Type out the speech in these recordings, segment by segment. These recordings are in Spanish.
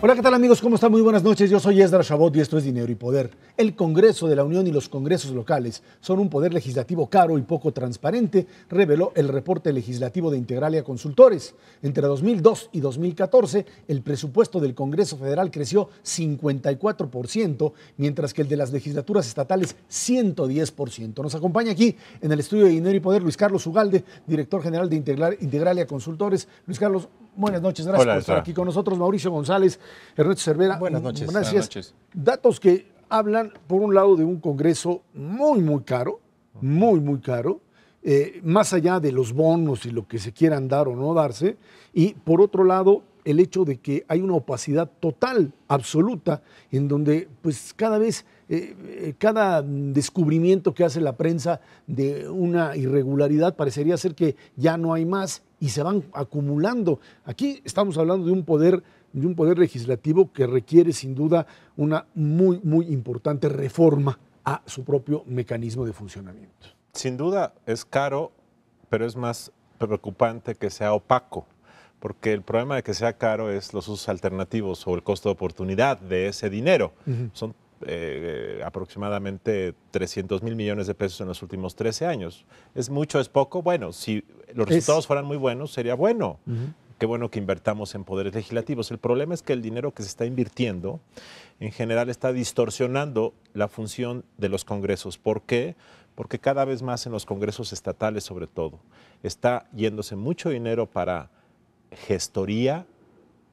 Hola, ¿qué tal amigos? ¿Cómo están? Muy buenas noches. Yo soy Esdras Chabot y esto es Dinero y Poder. El Congreso de la Unión y los congresos locales son un poder legislativo caro y poco transparente, reveló el reporte legislativo de Integralia Consultores. Entre 2002 y 2014, el presupuesto del Congreso Federal creció 54%, mientras que el de las legislaturas estatales 110%. Nos acompaña aquí en el estudio de Dinero y Poder Luis Carlos Ugalde, director general de Integralia Consultores. Luis Carlos, buenas noches, gracias por estar aquí con nosotros. Mauricio González, Ernesto Cervera. Buenas noches. Gracias. Buenas noches. Datos que hablan, por un lado, de un Congreso muy caro, muy caro, más allá de los bonos y lo que se quieran dar o no darse, y por otro lado, el hecho de que hay una opacidad total, absoluta, en donde pues cada vez, cada descubrimiento que hace la prensa de una irregularidad parecería ser que ya no hay más y se van acumulando. Aquí estamos hablando de un poder legislativo que requiere sin duda una muy importante reforma a su propio mecanismo de funcionamiento. Sin duda es caro, pero es más preocupante que sea opaco, porque el problema de que sea caro es los usos alternativos o el costo de oportunidad de ese dinero. Son aproximadamente 300,000 millones de pesos en los últimos 13 años. ¿Es mucho, es poco? Bueno, si los resultados fueran muy buenos, sería bueno. Qué bueno que invertamos en poderes legislativos. El problema es que el dinero que se está invirtiendo en general está distorsionando la función de los congresos. ¿Por qué? Porque cada vez más en los congresos estatales, sobre todo, está yéndose mucho dinero para gestoría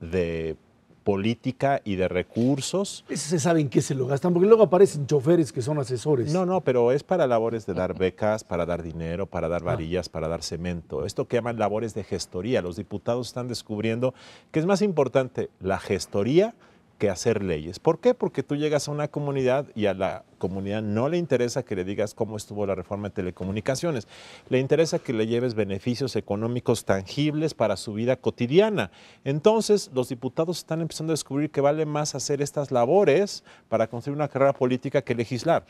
de política y de recursos. Ese se sabe en qué se lo gastan, porque luego aparecen choferes que son asesores. No, pero es para labores de dar becas, para dar dinero, para dar varillas, para dar cemento. Esto que llaman labores de gestoría. Los diputados están descubriendo que es más importante la gestoría que hacer leyes. ¿Por qué? Porque tú llegas a una comunidad y a la comunidad no le interesa que le digas cómo estuvo la reforma de telecomunicaciones. Le interesa que le lleves beneficios económicos tangibles para su vida cotidiana. Entonces, los diputados están empezando a descubrir que vale más hacer estas labores para construir una carrera política que legislar.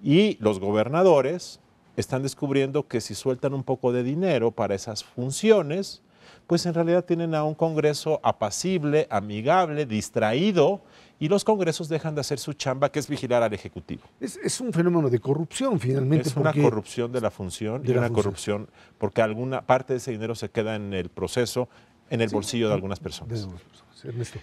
Y los gobernadores están descubriendo que si sueltan un poco de dinero para esas funciones, pues en realidad tienen a un Congreso apacible, amigable, distraído, y los congresos dejan de hacer su chamba, que es vigilar al Ejecutivo. Es un fenómeno de corrupción, finalmente. Es una corrupción de la función y una corrupción porque alguna parte de ese dinero se queda en el proceso, en el bolsillo de algunas personas. Ernesto.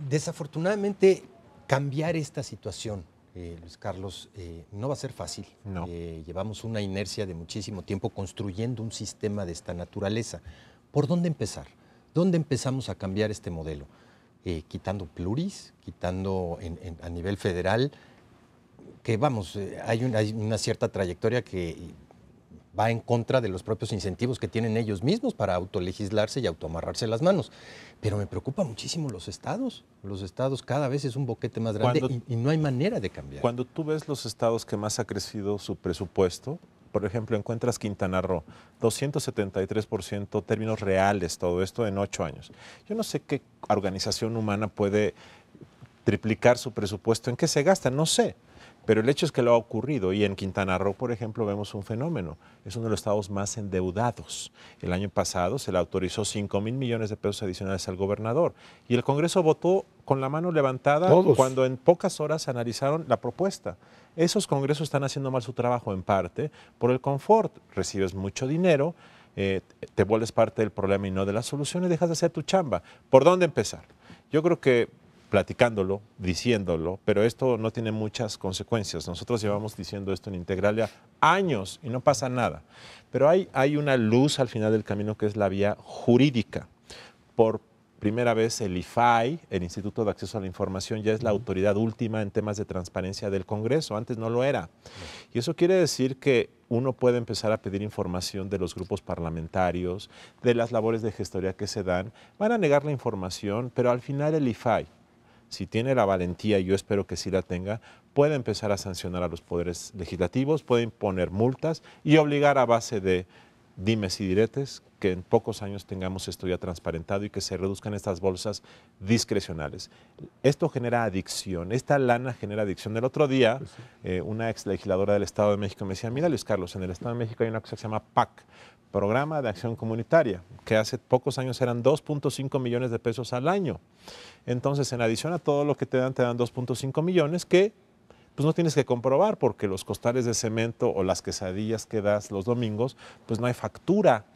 Desafortunadamente, cambiar esta situación, Luis Carlos, no va a ser fácil. No. Llevamos una inercia de muchísimo tiempo construyendo un sistema de esta naturaleza. ¿Por dónde empezar? ¿Dónde empezamos a cambiar este modelo? Quitando pluris, quitando a nivel federal, que vamos, hay una cierta trayectoria que va en contra de los propios incentivos que tienen ellos mismos para autolegislarse y autoamarrarse las manos. Pero me preocupa muchísimo los estados. Los estados cada vez es un boquete más grande y no hay manera de cambiar. Cuando tú ves los estados que más ha crecido su presupuesto, por ejemplo, encuentras Quintana Roo, 273% términos reales, todo esto en 8 años. Yo no sé qué organización humana puede triplicar su presupuesto, en qué se gasta, no sé. Pero el hecho es que lo ha ocurrido y en Quintana Roo, por ejemplo, vemos un fenómeno. Es uno de los estados más endeudados. El año pasado se le autorizó 5,000 millones de pesos adicionales al gobernador y el Congreso votó con la mano levantada cuando en pocas horas analizaron la propuesta. Esos congresos están haciendo mal su trabajo en parte por el confort. Recibes mucho dinero, te vuelves parte del problema y no de la solución y dejas de hacer tu chamba. ¿Por dónde empezar? Yo creo que platicándolo, diciéndolo, pero esto no tiene muchas consecuencias. Nosotros llevamos diciendo esto en Integralia años y no pasa nada. Pero hay una luz al final del camino que es la vía jurídica. Por primera vez el IFAI, el Instituto de Acceso a la Información, ya es la autoridad última en temas de transparencia del Congreso. Antes no lo era. Y eso quiere decir que uno puede empezar a pedir información de los grupos parlamentarios, de las labores de gestoría que se dan. Van a negar la información, pero al final el IFAI, si tiene la valentía, y yo espero que sí la tenga, puede empezar a sancionar a los poderes legislativos, puede imponer multas y obligar a base de dimes y diretes que en pocos años tengamos esto ya transparentado y que se reduzcan estas bolsas discrecionales. Esto genera adicción, esta lana genera adicción. El otro día, una ex legisladora del Estado de México me decía, mira Luis Carlos, en el Estado de México hay una cosa que se llama PAC, Programa de Acción Comunitaria, que hace pocos años eran 2.5 millones de pesos al año. Entonces, en adición a todo lo que te dan 2.5 millones que pues no tienes que comprobar porque los costales de cemento o las quesadillas que das los domingos, pues no hay factura.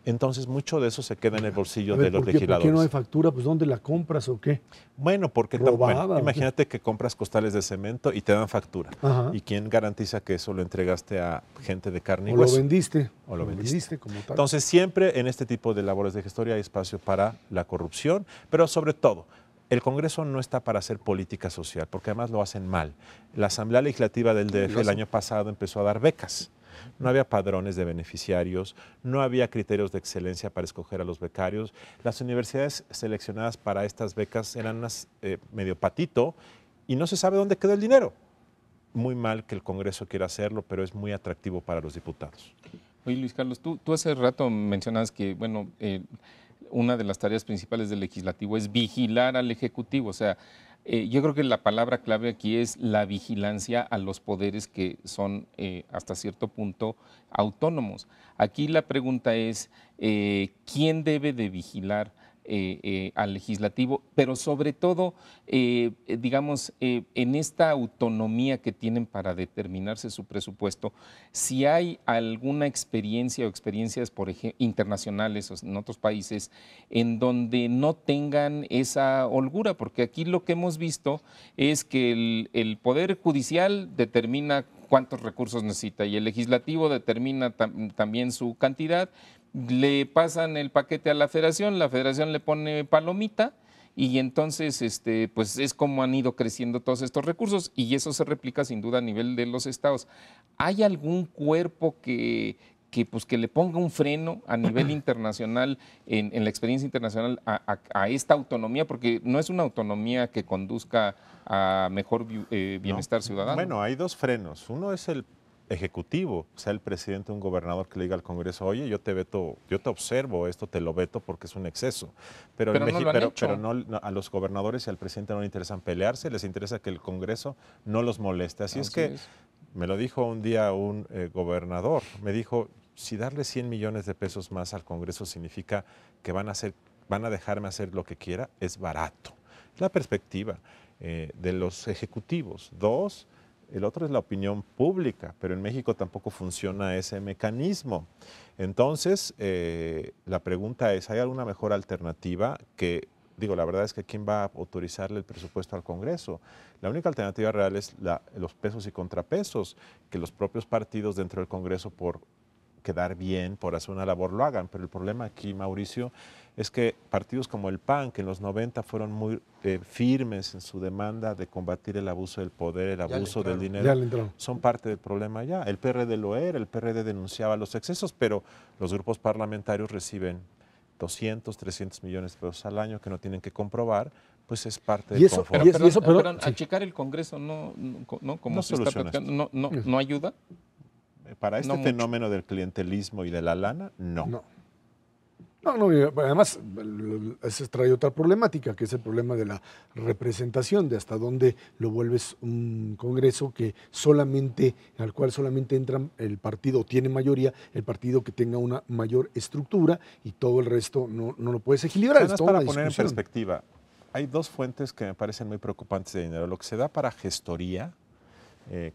Entonces, mucho de eso se queda en el bolsillo de los legisladores. ¿Por qué no hay factura? Pues, ¿dónde la compras o qué? Bueno, porque ¿Robada, imagínate que compras costales de cemento y te dan factura. Ajá. ¿Y quién garantiza que eso lo entregaste a gente de carne y O hueso? lo vendiste. O lo vendiste como tal. Entonces, siempre en este tipo de labores de gestoría hay espacio para la corrupción, pero sobre todo, el Congreso no está para hacer política social, porque además lo hacen mal. La Asamblea Legislativa del DF el año pasado empezó a dar becas. No había padrones de beneficiarios, no había criterios de excelencia para escoger a los becarios. Las universidades seleccionadas para estas becas eran unas medio patito y no se sabe dónde quedó el dinero. Muy mal que el Congreso quiera hacerlo, pero es muy atractivo para los diputados. Oye, Luis Carlos, tú hace rato mencionabas que, bueno, una de las tareas principales del legislativo es vigilar al ejecutivo. O sea, yo creo que la palabra clave aquí es la vigilancia a los poderes que son hasta cierto punto autónomos. Aquí la pregunta es, ¿quién debe de vigilar al legislativo? Pero sobre todo, digamos, en esta autonomía que tienen para determinarse su presupuesto, si hay alguna experiencia o experiencias, por ejemplo, internacionales o en otros países, en donde no tengan esa holgura, porque aquí lo que hemos visto es que el Poder Judicial determina cuántos recursos necesita y el legislativo determina también su cantidad. Le pasan el paquete a la federación le pone palomita y entonces pues es como han ido creciendo todos estos recursos y eso se replica sin duda a nivel de los estados. ¿Hay algún cuerpo que le ponga un freno a nivel internacional, en la experiencia internacional, a esta autonomía? Porque no es una autonomía que conduzca a mejor bienestar ciudadano. Bueno, hay dos frenos. Uno es el ejecutivo, sea el presidente o un gobernador que le diga al Congreso, oye, yo te veto, yo te observo, esto te lo veto porque es un exceso. Pero a los gobernadores y al presidente no le interesan pelearse, les interesa que el Congreso no los moleste. Así es que me lo dijo un día un gobernador, me dijo, si darle 100 millones de pesos más al Congreso significa que van a dejarme hacer lo que quiera, es barato. Es la perspectiva de los ejecutivos. Dos, el otro es la opinión pública, pero en México tampoco funciona ese mecanismo. Entonces, la pregunta es, ¿hay alguna mejor alternativa que, la verdad es que quién va a autorizarle el presupuesto al Congreso? La única alternativa real es los pesos y contrapesos, que los propios partidos dentro del Congreso por quedar bien, por hacer una labor, lo hagan. Pero el problema aquí, Mauricio, es que partidos como el PAN, que en los 90 fueron muy firmes en su demanda de combatir el abuso del poder, el abuso del dinero, son parte del problema ya. El PRD lo era, el PRD denunciaba los excesos, pero los grupos parlamentarios reciben 200, 300 millones de pesos al año que no tienen que comprobar, pues es parte del confort. Pero achicar el Congreso no como se está platicando, no ayuda. Para este fenómeno del clientelismo y de la lana, no. Además, eso trae otra problemática, que es el problema de la representación, de hasta dónde lo vuelves un Congreso al cual solamente entra el partido, o tiene mayoría, el partido que tenga una mayor estructura y todo el resto no lo puedes equilibrar. Además, para poner en perspectiva, hay dos fuentes que me parecen muy preocupantes de dinero. Lo que se da para gestoría,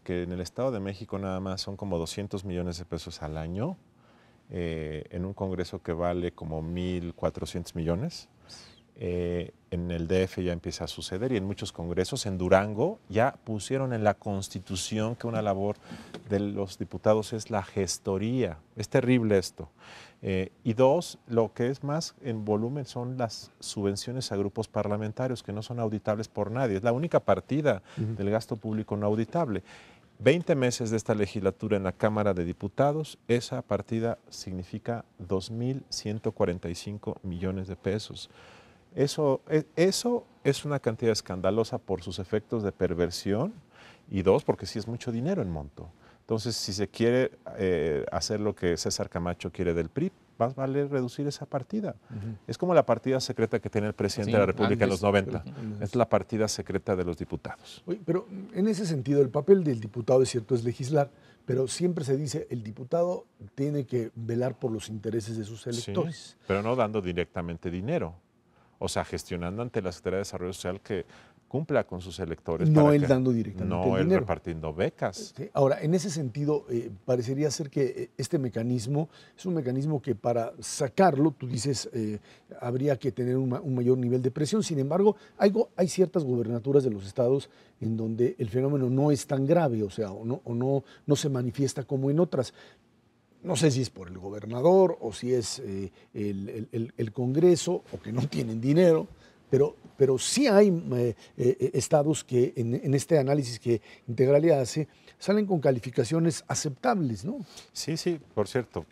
que en el Estado de México nada más son como 200 millones de pesos al año, en un Congreso que vale como 1.400 millones. En el DF ya empieza a suceder y en muchos congresos. En Durango ya pusieron en la Constitución que una labor de los diputados es la gestoría. Es terrible esto. Y dos, lo que es más en volumen son las subvenciones a grupos parlamentarios que no son auditables por nadie. Es la única partida del gasto público no auditable. 20 meses de esta legislatura en la Cámara de Diputados, esa partida significa 2.145 millones de pesos. Eso es una cantidad escandalosa por sus efectos de perversión y dos, porque sí es mucho dinero en monto. Entonces, si se quiere hacer lo que César Camacho quiere del PRI, más vale reducir esa partida. Es como la partida secreta que tiene el presidente de la República en los 90. Es la partida secreta de los diputados. Oye, pero en ese sentido, el papel del diputado, es cierto, es legislar, pero siempre se dice el diputado tiene que velar por los intereses de sus electores. Sí, pero no dando directamente dinero. O sea, gestionando ante la Secretaría de Desarrollo Social que cumpla con sus electores. No él dando directamente no el él dinero. repartiendo becas. Sí. Ahora, en ese sentido, parecería ser que este mecanismo es un mecanismo que para sacarlo, tú dices, habría que tener un mayor nivel de presión. Sin embargo, hay ciertas gubernaturas de los estados en donde el fenómeno no es tan grave, o sea, no se manifiesta como en otras. No sé si es por el gobernador o si es el Congreso o que no tienen dinero, pero sí hay estados que en este análisis que Integralia hace salen con calificaciones aceptables, ¿no? Sí, sí, por cierto,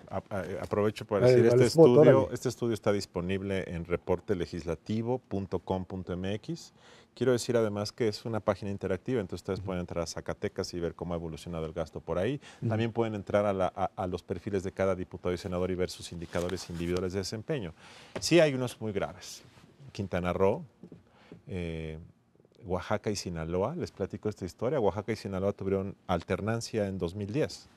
aprovecho para decir, este estudio está disponible en reportelegislativo.com.mx. Quiero decir además que es una página interactiva, entonces ustedes pueden entrar a Zacatecas y ver cómo ha evolucionado el gasto por ahí. También pueden entrar a los perfiles de cada diputado y senador y ver sus indicadores individuales de desempeño. Sí hay unos muy graves. Quintana Roo, Oaxaca y Sinaloa, les platico esta historia. Oaxaca y Sinaloa tuvieron alternancia en 2010.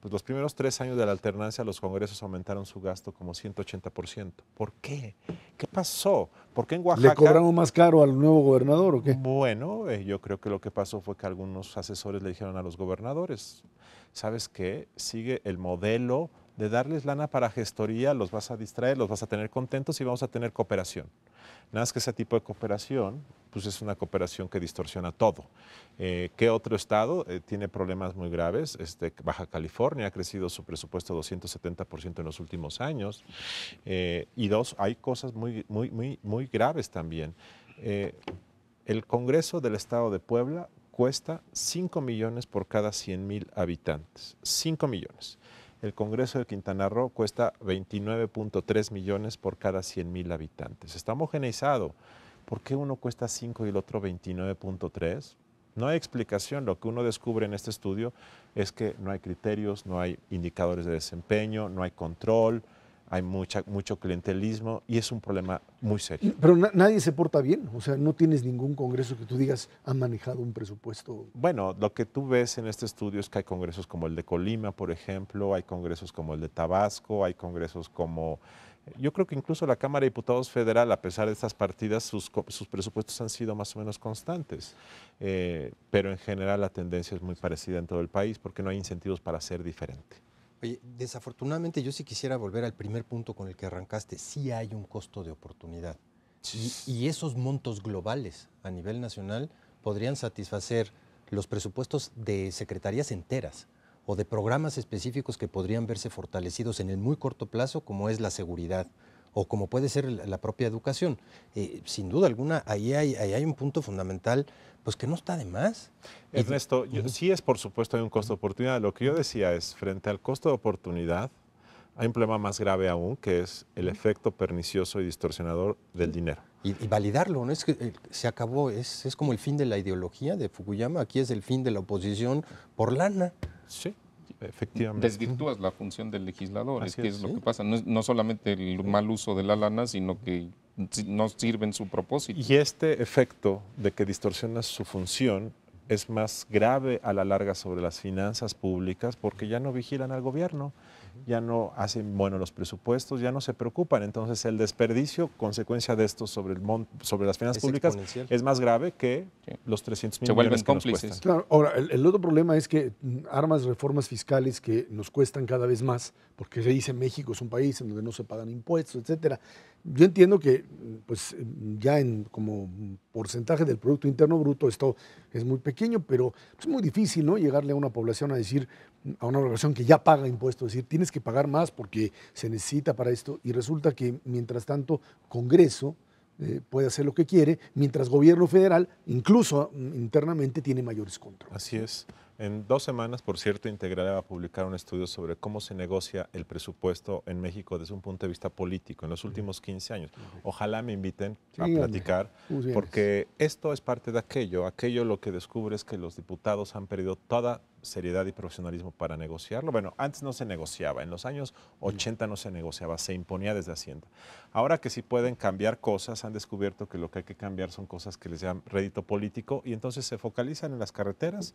Pues los primeros 3 años de la alternancia los congresos aumentaron su gasto como 180%. ¿Por qué? ¿Qué pasó? ¿Por qué en Oaxaca? ¿Le cobraron más caro al nuevo gobernador o qué? Bueno, yo creo que lo que pasó fue que algunos asesores le dijeron a los gobernadores, ¿sabes qué? Sigue el modelo de darles lana para gestoría, los vas a distraer, los vas a tener contentos y vamos a tener cooperación. Nada más que ese tipo de cooperación, pues es una cooperación que distorsiona todo. ¿Qué otro estado tiene problemas muy graves? Baja California ha crecido su presupuesto 270% en los últimos años. Y dos, hay cosas muy graves también. El Congreso del Estado de Puebla cuesta 5 millones por cada 100,000 habitantes. 5 millones. El Congreso de Quintana Roo cuesta 29.3 millones por cada 100,000 habitantes. Está homogeneizado. ¿Por qué uno cuesta 5 y el otro 29.3? No hay explicación. Lo que uno descubre en este estudio es que no hay criterios, no hay indicadores de desempeño, no hay control, hay mucho clientelismo y es un problema muy serio. Pero nadie se porta bien, o sea, no tienes ningún congreso que tú digas ha manejado un presupuesto. Bueno, lo que tú ves en este estudio es que hay congresos como el de Colima, por ejemplo, hay congresos como el de Tabasco, hay congresos como... Yo creo que incluso la Cámara de Diputados Federal, a pesar de estas partidas, sus presupuestos han sido más o menos constantes. Pero en general la tendencia es muy parecida en todo el país porque no hay incentivos para ser diferente. Oye, desafortunadamente yo sí quisiera volver al primer punto con el que arrancaste. Sí hay un costo de oportunidad. Y esos montos globales a nivel nacional podrían satisfacer los presupuestos de secretarías enteras o de programas específicos que podrían verse fortalecidos en el muy corto plazo, como es la seguridad o como puede ser la propia educación. Sin duda alguna, ahí hay un punto fundamental pues que no está de más. Ernesto, sí es por supuesto hay un costo de oportunidad. Lo que yo decía es, frente al costo de oportunidad, hay un problema más grave aún, que es el efecto pernicioso y distorsionador del dinero. Y validarlo, ¿no? Es que se acabó, es como el fin de la ideología de Fukuyama, aquí es el fin de la oposición por lana. Sí, efectivamente. Desvirtúas la función del legislador, Así es lo que pasa. No solamente el mal uso de la lana, sino que no sirve en su propósito. Y este efecto de que distorsiona su función es más grave a la larga sobre las finanzas públicas porque ya no vigilan al gobierno, ya no hacen los presupuestos, ya no se preocupan. Entonces el desperdicio, consecuencia de esto sobre las finanzas públicas, es más grave que los 300,000 millones que nos cuestan. Claro, ahora, el otro problema es que armas reformas fiscales que nos cuestan cada vez más, porque se dice México es un país en donde no se pagan impuestos, etcétera. Yo entiendo que pues ya como porcentaje del Producto Interno Bruto esto es muy pequeño, pero es muy difícil, ¿no? Llegarle a una población a decir, a una población que ya paga impuestos, decir, tienes que pagar más porque se necesita para esto, y resulta que mientras tanto Congreso puede hacer lo que quiere, mientras gobierno federal, incluso internamente, tiene mayores controles. Así es. En 2 semanas, por cierto, Integral va a publicar un estudio sobre cómo se negocia el presupuesto en México desde un punto de vista político en los últimos 15 años. Ojalá me inviten a platicar, porque esto es parte de aquello. Aquello lo que descubre es que los diputados han perdido toda seriedad y profesionalismo para negociarlo. Bueno, antes no se negociaba, en los años 80 no se negociaba, se imponía desde Hacienda. Ahora que sí pueden cambiar cosas, han descubierto que lo que hay que cambiar son cosas que les llaman rédito político y entonces se focalizan en las carreteras,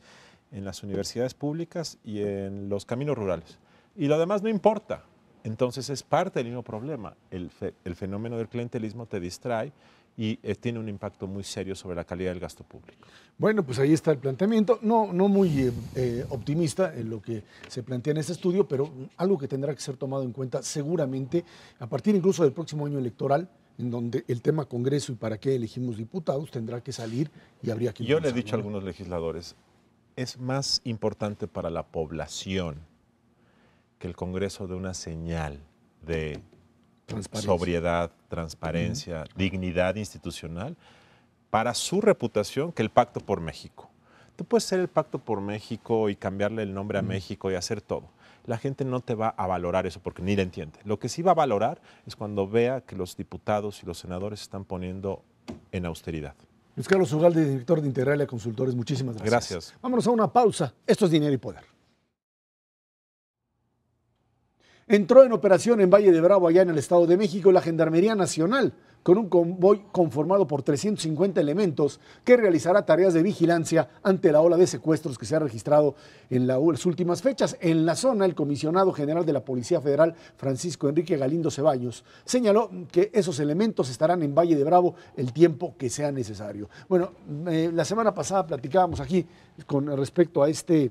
en las universidades públicas y en los caminos rurales. Y lo demás no importa. Entonces es parte del mismo problema. El fenómeno del clientelismo te distrae y tiene un impacto muy serio sobre la calidad del gasto público. Bueno, pues ahí está el planteamiento, no muy optimista en lo que se plantea en este estudio, pero algo que tendrá que ser tomado en cuenta seguramente a partir incluso del próximo año electoral, en donde el tema Congreso y para qué elegimos diputados tendrá que salir y habría que... Yo le he dicho a algunos legisladores, es más importante para la población que el Congreso dé una señal de sobriedad, transparencia, dignidad institucional para su reputación que el Pacto por México. Tú puedes hacer el Pacto por México y cambiarle el nombre a México y hacer todo. La gente no te va a valorar eso porque ni le entiende. Lo que sí va a valorar es cuando vea que los diputados y los senadores se están poniendo en austeridad. Luis Carlos Ugalde, director de Integralia Consultores, muchísimas gracias. Gracias. Vámonos a una pausa. Esto es Dinero y Poder. Entró en operación en Valle de Bravo, allá en el Estado de México, la Gendarmería Nacional, con un convoy conformado por 350 elementos que realizará tareas de vigilancia ante la ola de secuestros que se ha registrado en las últimas fechas. En la zona, el comisionado general de la Policía Federal, Francisco Enrique Galindo Ceballos, señaló que esos elementos estarán en Valle de Bravo el tiempo que sea necesario. Bueno, la semana pasada platicábamos aquí con respecto a este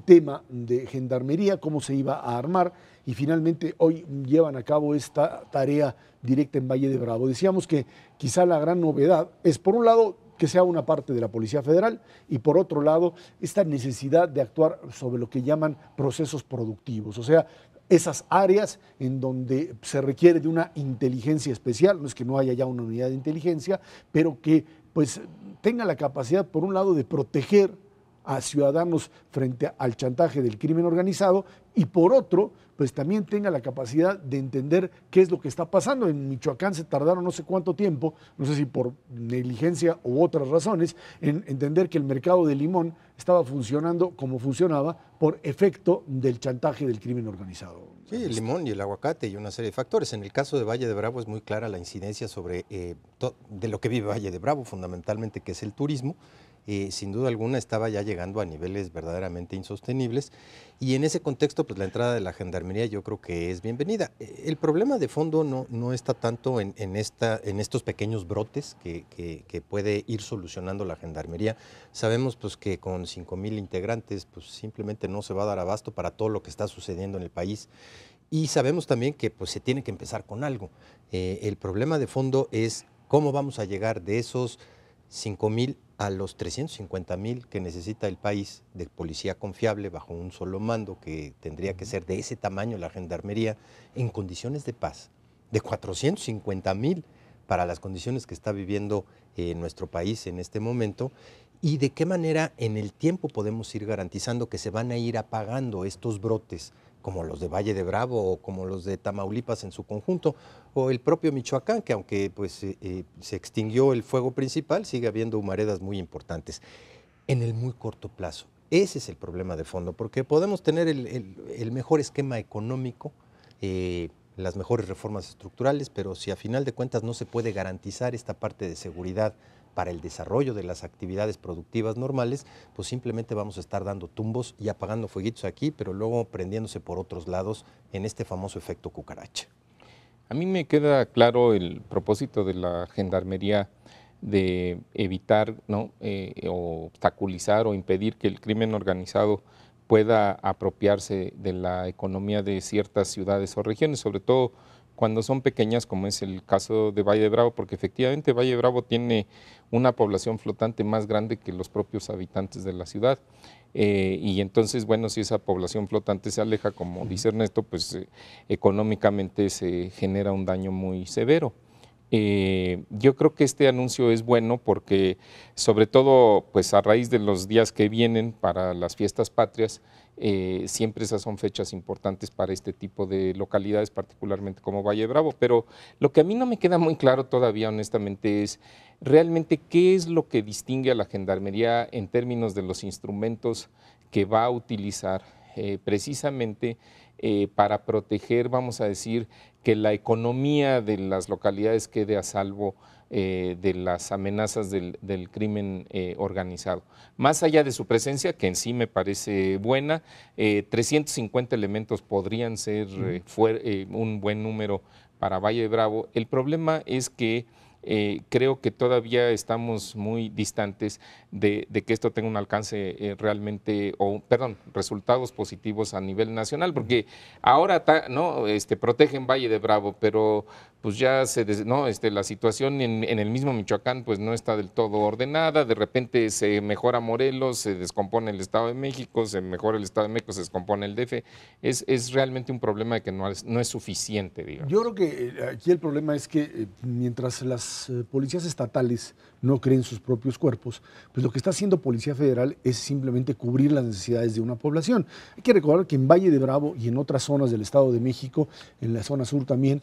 tema de gendarmería, cómo se iba a armar, y finalmente hoy llevan a cabo esta tarea directa en Valle de Bravo. Decíamos que quizá la gran novedad es, por un lado, que sea una parte de la Policía Federal y, por otro lado, esta necesidad de actuar sobre lo que llaman procesos productivos, o sea, esas áreas en donde se requiere de una inteligencia especial, no es que no haya ya una unidad de inteligencia, pero que pues tenga la capacidad, por un lado, de proteger a ciudadanos frente al chantaje del crimen organizado y por otro, pues también tenga la capacidad de entender qué es lo que está pasando. En Michoacán se tardaron no sé cuánto tiempo, no sé si por negligencia u otras razones, en entender que el mercado de limón estaba funcionando como funcionaba por efecto del chantaje del crimen organizado. Sí, el limón y el aguacate y una serie de factores. En el caso de Valle de Bravo es muy clara la incidencia sobre de lo que vive Valle de Bravo, fundamentalmente, que es el turismo. Sin duda alguna estaba ya llegando a niveles verdaderamente insostenibles y en ese contexto pues la entrada de la Gendarmería yo creo que es bienvenida. El problema de fondo no está tanto en estos pequeños brotes que puede ir solucionando la Gendarmería. Sabemos pues que con 5,000 integrantes pues simplemente no se va a dar abasto para todo lo que está sucediendo en el país. Y sabemos también que pues, se tiene que empezar con algo. El problema de fondo es cómo vamos a llegar de esos 5,000 a los 350,000 que necesita el país de policía confiable bajo un solo mando, que tendría que ser de ese tamaño la Gendarmería, en condiciones de paz, de 450,000 para las condiciones que está viviendo nuestro país en este momento, y de qué manera en el tiempo podemos ir garantizando que se van a ir apagando estos brotes, como los de Valle de Bravo o como los de Tamaulipas en su conjunto, o el propio Michoacán, que aunque pues, se extinguió el fuego principal, sigue habiendo humaredas muy importantes. En el muy corto plazo, ese es el problema de fondo, porque podemos tener el mejor esquema económico, las mejores reformas estructurales, pero si a final de cuentas no se puede garantizar esta parte de seguridad para el desarrollo de las actividades productivas normales, pues simplemente vamos a estar dando tumbos y apagando fueguitos aquí, pero luego prendiéndose por otros lados en este famoso efecto cucaracha. A mí me queda claro el propósito de la Gendarmería de evitar, ¿no? O obstaculizar o impedir que el crimen organizado pueda apropiarse de la economía de ciertas ciudades o regiones, sobre todo cuando son pequeñas, como es el caso de Valle de Bravo, porque efectivamente Valle de Bravo tiene una población flotante más grande que los propios habitantes de la ciudad. Y entonces, bueno, si esa población flotante se aleja, como dice Ernesto, pues económicamente se genera un daño muy severo. Yo creo que este anuncio es bueno porque, sobre todo, pues a raíz de los días que vienen para las fiestas patrias, siempre esas son fechas importantes para este tipo de localidades, particularmente como Valle de Bravo. Pero lo que a mí no me queda muy claro todavía, honestamente, es realmente qué es lo que distingue a la Gendarmería en términos de los instrumentos que va a utilizar precisamente para proteger, vamos a decir, que la economía de las localidades quede a salvo de las amenazas del crimen organizado. Más allá de su presencia, que en sí me parece buena, 350 elementos podrían ser un buen número para Valle de Bravo. El problema es que creo que todavía estamos muy distantes de que esto tenga un alcance realmente, resultados positivos a nivel nacional, porque ahora no protegen Valle de Bravo, pero pues ya la situación en el mismo Michoacán pues no está del todo ordenada, de repente se mejora Morelos, se descompone el Estado de México, se mejora el Estado de México, se descompone el DF, es realmente un problema de que no es suficiente, digamos. Yo creo que aquí el problema es que mientras las policías estatales no creen sus propios cuerpos, pues lo que está haciendo Policía Federal es simplemente cubrir las necesidades de una población. Hay que recordar que en Valle de Bravo y en otras zonas del Estado de México, en la zona sur también,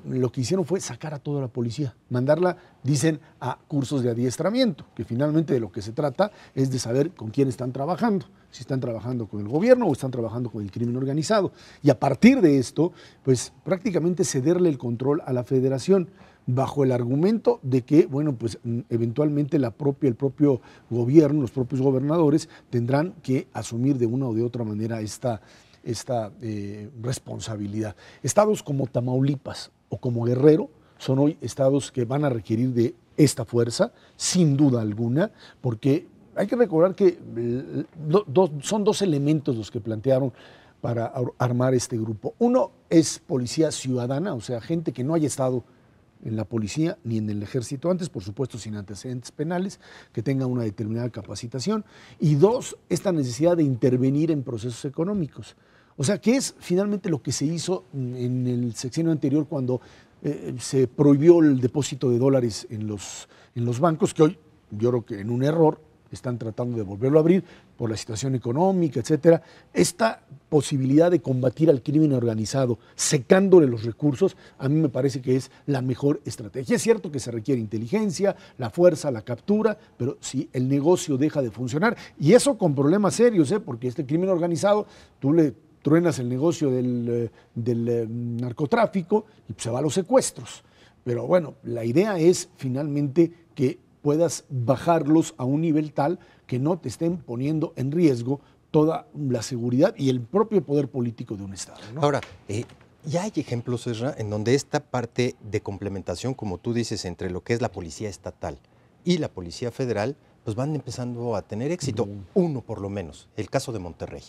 lo que hicieron fue sacar a toda la policía, mandarla, dicen, a cursos de adiestramiento, que finalmente de lo que se trata es de saber con quién están trabajando, si están trabajando con el gobierno o están trabajando con el crimen organizado. Y a partir de esto, pues prácticamente cederle el control a la federación, bajo el argumento de que, bueno, pues eventualmente el propio gobierno, los propios gobernadores tendrán que asumir de una o de otra manera esta responsabilidad. Estados como Tamaulipas o como Guerrero son hoy estados que van a requerir de esta fuerza, sin duda alguna, porque hay que recordar que son dos elementos los que plantearon para armar este grupo. Uno es policía ciudadana, o sea, gente que no haya estado en la policía ni en el ejército antes, por supuesto sin antecedentes penales, que tenga una determinada capacitación. Y dos, esta necesidad de intervenir en procesos económicos. O sea, que es finalmente lo que se hizo en el sexenio anterior cuando se prohibió el depósito de dólares en los bancos, que hoy yo creo que en un error están tratando de volverlo a abrir por la situación económica, etcétera. Esta posibilidad de combatir al crimen organizado secándole los recursos, a mí me parece que es la mejor estrategia. Es cierto que se requiere inteligencia, la fuerza, la captura, pero si el negocio deja de funcionar, y eso con problemas serios, porque este crimen organizado, tú le truenas el negocio del narcotráfico y se va a los secuestros. Pero bueno, la idea es finalmente que puedas bajarlos a un nivel tal que no te estén poniendo en riesgo toda la seguridad y el propio poder político de un Estado, ¿no? Ahora, ya hay ejemplos, Ezra, en donde esta parte de complementación, como tú dices, entre lo que es la policía estatal y la policía federal, pues van empezando a tener éxito, uno por lo menos, el caso de Monterrey.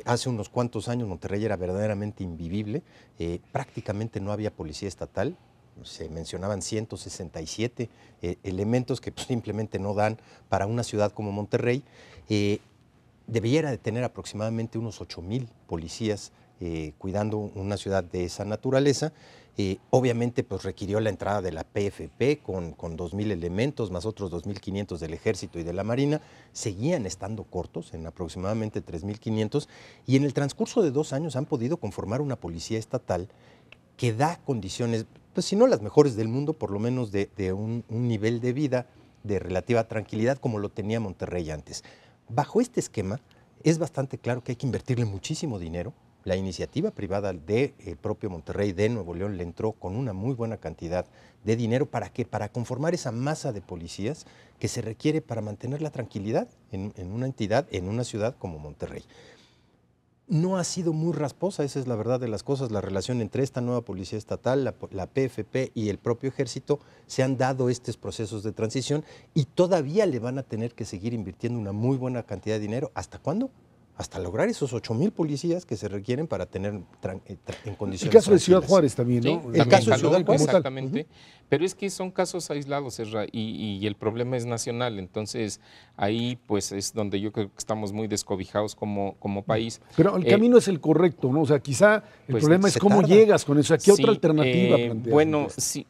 Hace unos cuantos años Monterrey era verdaderamente invivible, prácticamente no había policía estatal, se mencionaban 167 elementos que pues, simplemente no dan para una ciudad como Monterrey. Debiera de tener aproximadamente unos 8,000 policías cuidando una ciudad de esa naturaleza. Obviamente pues requirió la entrada de la PFP con 2,000 elementos, más otros 2,500 del Ejército y de la Marina. Seguían estando cortos en aproximadamente 3,500 y en el transcurso de 2 años han podido conformar una policía estatal que da condiciones, pues si no las mejores del mundo, por lo menos de un nivel de vida de relativa tranquilidad como lo tenía Monterrey antes. Bajo este esquema es bastante claro que hay que invertirle muchísimo dinero. La iniciativa privada del propio Monterrey de Nuevo León le entró con una muy buena cantidad de dinero. ¿Para qué? Para conformar esa masa de policías que se requiere para mantener la tranquilidad en una entidad, en una ciudad como Monterrey. No ha sido muy rasposa, esa es la verdad de las cosas, la relación entre esta nueva policía estatal, la PFP y el propio ejército. Se han dado estos procesos de transición y todavía le van a tener que seguir invirtiendo una muy buena cantidad de dinero. ¿Hasta cuándo? Hasta lograr esos 8,000 policías que se requieren para tener en condiciones. El caso de Ciudad Juárez también, ¿no? Sí, el caso de Ciudad Juárez. Exactamente. Pero es que son casos aislados, Ezra, y el problema es nacional. Entonces, ahí pues es donde yo creo que estamos muy descobijados como país. Pero el camino es el correcto, ¿no? O sea, quizá el problema es cómo llegas con eso. ¿Qué otra alternativa planteas? Bueno, sí,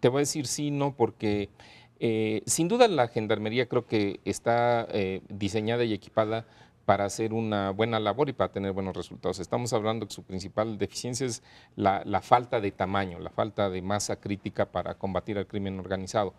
te voy a decir sí, no, porque sin duda la gendarmería creo que está diseñada y equipada para hacer una buena labor y para tener buenos resultados. Estamos hablando que su principal deficiencia es la falta de tamaño, la falta de masa crítica para combatir al crimen organizado.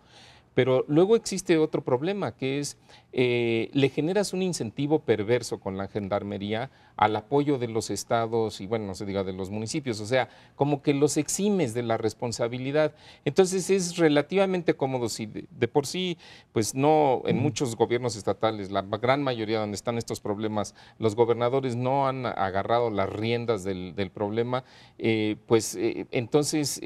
Pero luego existe otro problema, que es le generas un incentivo perverso con la gendarmería al apoyo de los estados y, bueno, no se diga de los municipios, o sea, como que los eximes de la responsabilidad. Entonces es relativamente cómodo si de por sí, pues no, en muchos gobiernos estatales, la gran mayoría donde están estos problemas, los gobernadores no han agarrado las riendas del problema, entonces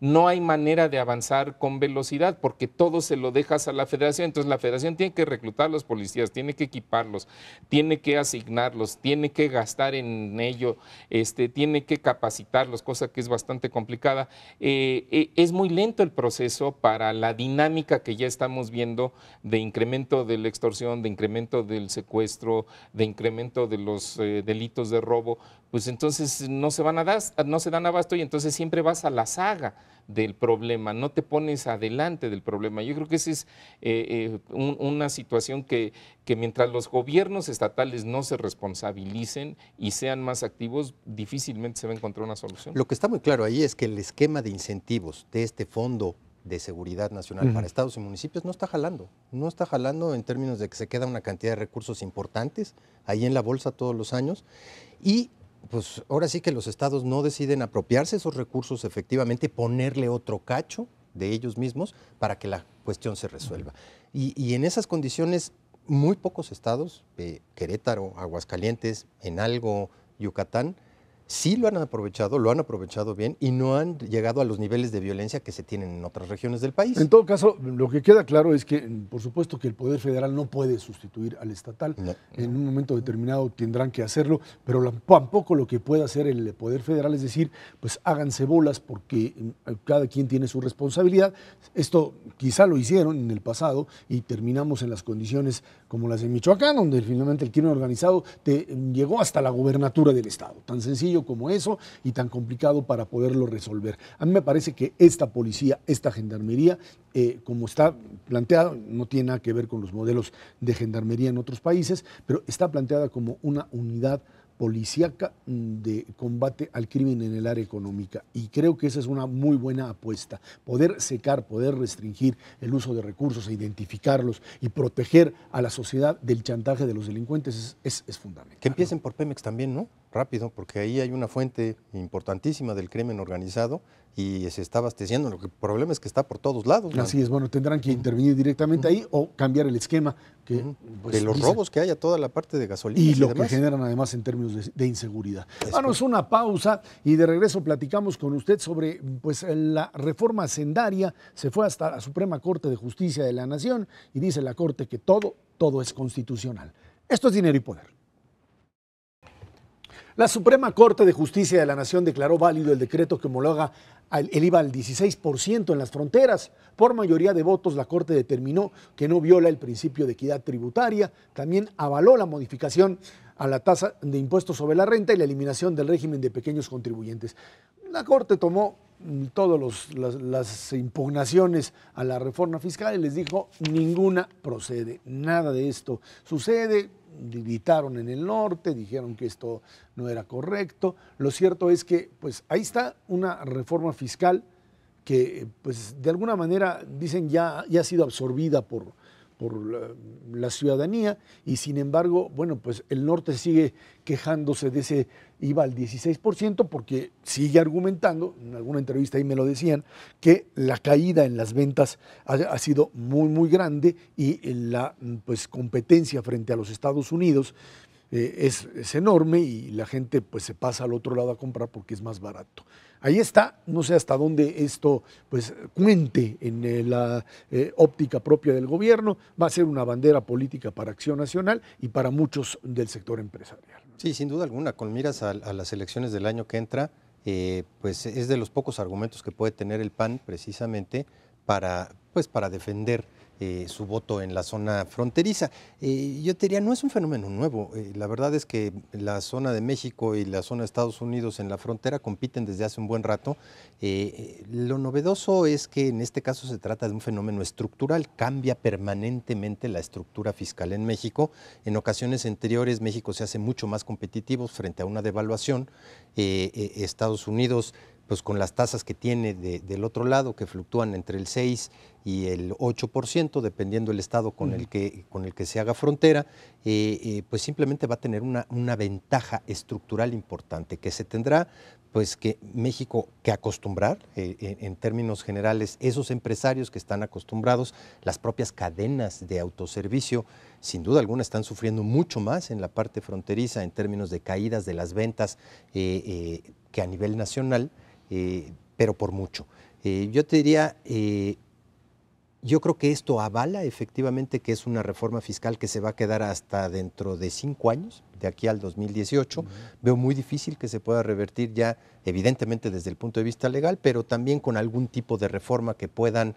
no hay manera de avanzar con velocidad porque todo se lo dejas a la federación. Entonces la federación tiene que reclutar a los policías, tiene que equiparlos, tiene que asignarlos, tiene que gastar en ello, tiene que capacitarlos, cosa que es bastante complicada. Es muy lento el proceso para la dinámica que ya estamos viendo de incremento de la extorsión, de incremento del secuestro, de incremento de los delitos de robo. Pues entonces no se dan abasto y entonces siempre vas a la saga del problema, no te pones adelante del problema. Yo creo que esa es una situación que mientras los gobiernos estatales no se responsabilicen y sean más activos, difícilmente se va a encontrar una solución. Lo que está muy claro ahí es que el esquema de incentivos de este Fondo de Seguridad Nacional para estados y municipios no está jalando en términos de que se queda una cantidad de recursos importantes ahí en la bolsa todos los años y pues ahora sí que los estados no deciden apropiarse esos recursos efectivamente, ponerle otro cacho de ellos mismos para que la cuestión se resuelva. Y en esas condiciones, muy pocos estados, Querétaro, Aguascalientes, en algo, Yucatán, sí lo han aprovechado bien y no han llegado a los niveles de violencia que se tienen en otras regiones del país. En todo caso, lo que queda claro es que, por supuesto, que el Poder Federal no puede sustituir al estatal. No. En un momento determinado tendrán que hacerlo, pero tampoco lo que puede hacer el Poder Federal es decir, pues háganse bolas porque cada quien tiene su responsabilidad. Esto quizá lo hicieron en el pasado y terminamos en las condiciones como las de Michoacán, donde finalmente el crimen organizado llegó hasta la gubernatura del estado. Tan sencillo como eso y tan complicado para poderlo resolver. A mí me parece que esta policía, esta gendarmería, como está planteada, no tiene nada que ver con los modelos de gendarmería en otros países, pero está planteada como una unidad policíaca de combate al crimen en el área económica y creo que esa es una muy buena apuesta. Poder secar, poder restringir el uso de recursos, identificarlos y proteger a la sociedad del chantaje de los delincuentes es fundamental. Que empiecen por Pemex también, ¿no? Rápido, porque ahí hay una fuente importantísima del crimen organizado y se está abasteciendo. El problema es que está por todos lados, ¿no? Así es, bueno, tendrán que intervenir directamente ahí o cambiar el esquema que, pues, de los robos que hay a toda la parte de gasolina y lo que generan además en términos de inseguridad. Vamos a una pausa y de regreso platicamos con usted sobre pues, la reforma hacendaria. Se fue hasta la Suprema Corte de Justicia de la Nación y dice la Corte que todo es constitucional. Esto es Dinero y Poder. La Suprema Corte de Justicia de la Nación declaró válido el decreto que homologa el IVA al 16% en las fronteras. Por mayoría de votos, la Corte determinó que no viola el principio de equidad tributaria. También avaló la modificación a la tasa de impuestos sobre la renta y la eliminación del régimen de pequeños contribuyentes. La Corte tomó todas las impugnaciones a la reforma fiscal y les dijo ninguna procede, nada de esto sucede. Gritaron en el norte, dijeron que esto no era correcto. Lo cierto es que pues ahí está una reforma fiscal que pues de alguna manera dicen ya ha sido absorbida por la ciudadanía y sin embargo, bueno, pues el norte sigue quejándose de ese IVA al 16% porque sigue argumentando, en alguna entrevista ahí me lo decían, que la caída en las ventas ha sido muy grande y la pues, competencia frente a los Estados Unidos es enorme y la gente pues se pasa al otro lado a comprar porque es más barato. Ahí está, no sé hasta dónde esto pues cuente en la óptica propia del gobierno, va a ser una bandera política para Acción Nacional y para muchos del sector empresarial. Sí, sin duda alguna, con miras a las elecciones del año que entra, pues es de los pocos argumentos que puede tener el PAN precisamente para defender su voto en la zona fronteriza. Yo te diría, no es un fenómeno nuevo. La verdad es que la zona de México y la zona de Estados Unidos en la frontera compiten desde hace un buen rato. Lo novedoso es que en este caso se trata de un fenómeno estructural. Cambia permanentemente la estructura fiscal en México. En ocasiones anteriores México se hace mucho más competitivo frente a una devaluación. Estados Unidos, pues con las tasas que tiene del otro lado, que fluctúan entre el 6 y el 8%, dependiendo del estado con el que se haga frontera, pues simplemente va a tener una ventaja estructural importante, que se tendrá pues que México que acostumbrar, en términos generales, esos empresarios que están acostumbrados, las propias cadenas de autoservicio, sin duda alguna están sufriendo mucho más en la parte fronteriza en términos de caídas de las ventas que a nivel nacional, pero por mucho. Yo te diría, yo creo que esto avala efectivamente que es una reforma fiscal que se va a quedar hasta dentro de 5 años, de aquí al 2018. Veo muy difícil que se pueda revertir ya, evidentemente desde el punto de vista legal, pero también con algún tipo de reforma que puedan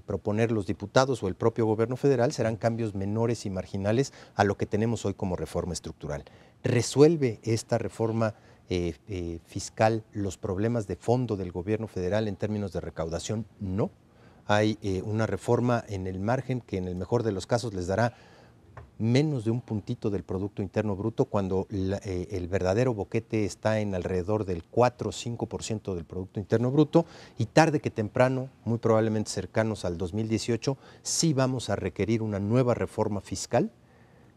proponer los diputados o el propio gobierno federal. Serán cambios menores y marginales a lo que tenemos hoy como reforma estructural. ¿Resuelve esta reforma fiscal los problemas de fondo del gobierno federal en términos de recaudación? No. Hay una reforma en el margen que en el mejor de los casos les dará menos de un puntito del Producto Interno Bruto, cuando el verdadero boquete está en alrededor del 4 o 5% del Producto Interno Bruto, y tarde que temprano, muy probablemente cercanos al 2018, sí vamos a requerir una nueva reforma fiscal